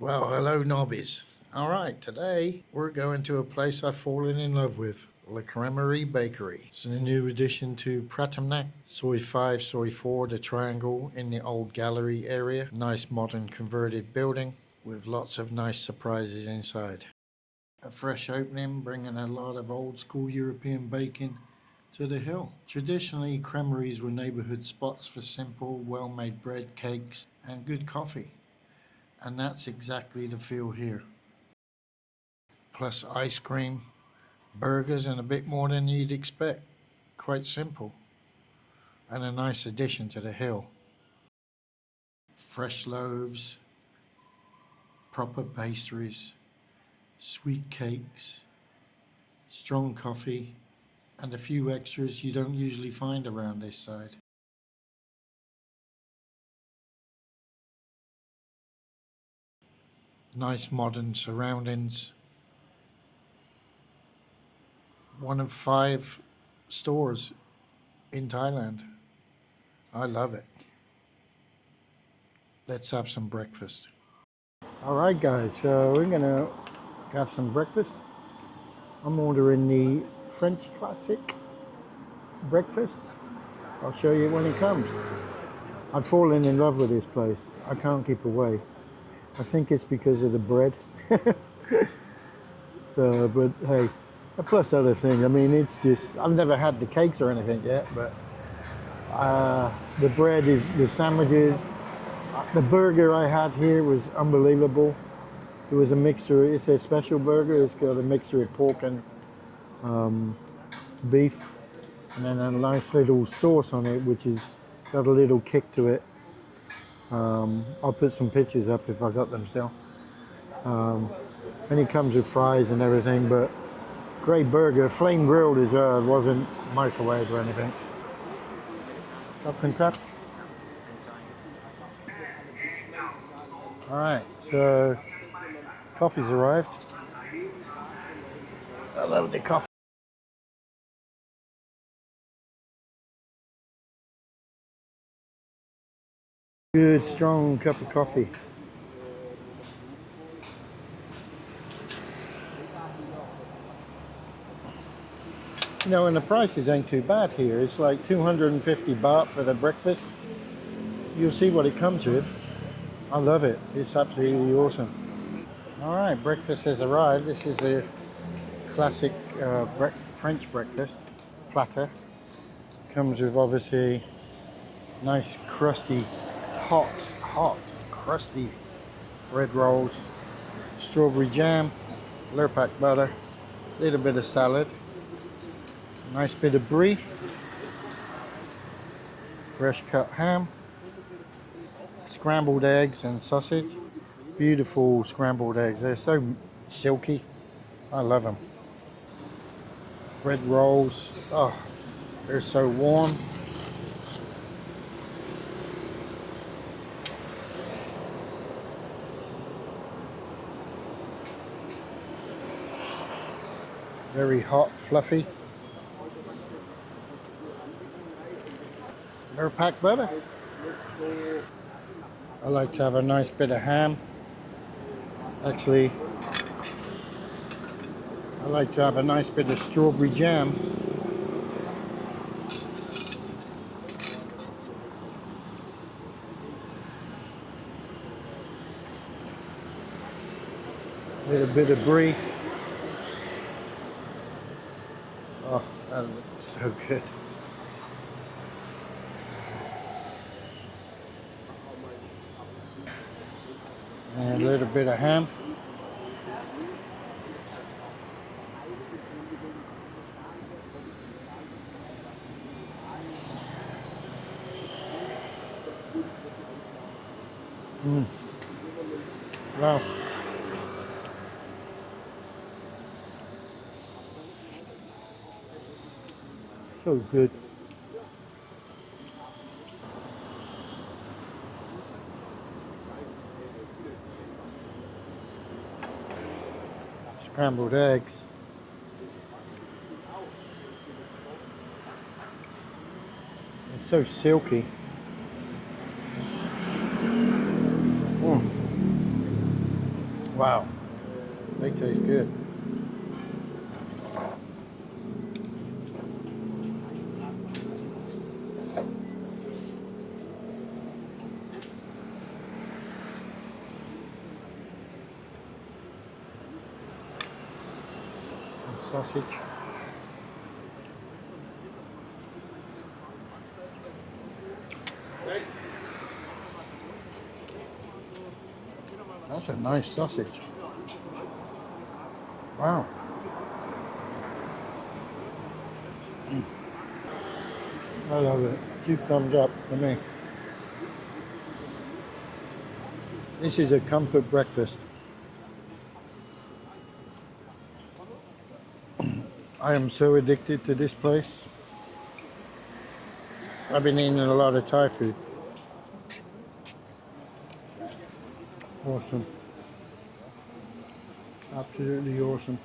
Well, hello, Nobbies. All right, today we're going to a place I've fallen in love with, the Crèmerie Bakery. It's a new addition to Pratumnak. Soy 5, Soy 4, the triangle in the old gallery area. Nice modern converted building with lots of nice surprises inside. A fresh opening, bringing a lot of old school European baking to the hill. Traditionally, crèmeries were neighbourhood spots for simple, well-made bread, cakes, and good coffee. And that's exactly the feel here. Plus ice cream, burgers, and a bit more than you'd expect. Quite simple. And a nice addition to the hill. Fresh loaves, proper pastries, sweet cakes, strong coffee, and a few extras you don't usually find around this side. Nice modern surroundings. One of 5 stores in Thailand. I love it. Let's have some breakfast. Alright guys, so we're gonna have some breakfast. I'm ordering the French classic breakfast. I'll show you when it comes. I've fallen in love with this place. I can't keep away. I think it's because of the bread. So, but hey, plus other things. I mean, it's just, I've never had the cakes or anything yet, but the bread is, the sandwiches, the burger I had here was unbelievable. It was a mixture, it's a special burger. It's got a mixture of pork and beef, and then a nice little sauce on it, which has got a little kick to it. I'll put some pictures up if I got them still. And it comes with fries and everything, but great burger, flame grilled as well. It wasn't microwaved or anything. Captain Crab. All right, so coffee's arrived. I love the coffee. Good strong cup of coffee. You know, and the prices ain't too bad here. It's like 250 baht for the breakfast. You'll see what it comes with. I love it. It's absolutely awesome. All right, breakfast has arrived. This is a classic French breakfast platter. Comes with obviously nice crusty, hot, crusty bread rolls, strawberry jam, Lurpak butter, a little bit of salad, nice bit of brie, fresh cut ham, scrambled eggs and sausage. Beautiful scrambled eggs. They're so silky. I love them. Bread rolls. Oh, they're so warm. Very hot, fluffy. Lurpak butter. I like to have a nice bit of ham. Actually, I like to have a nice bit of strawberry jam. A little bit of brie. Oh, that looks so good. And a little bit of ham. Wow. So good. Scrambled eggs. It's so silky. Wow, they taste good. Sausage. That's a nice sausage. Wow. I love it. 2 thumbs up for me. This is a comfort breakfast. I am so addicted to this place. I've been eating a lot of Thai food. Awesome. Absolutely awesome.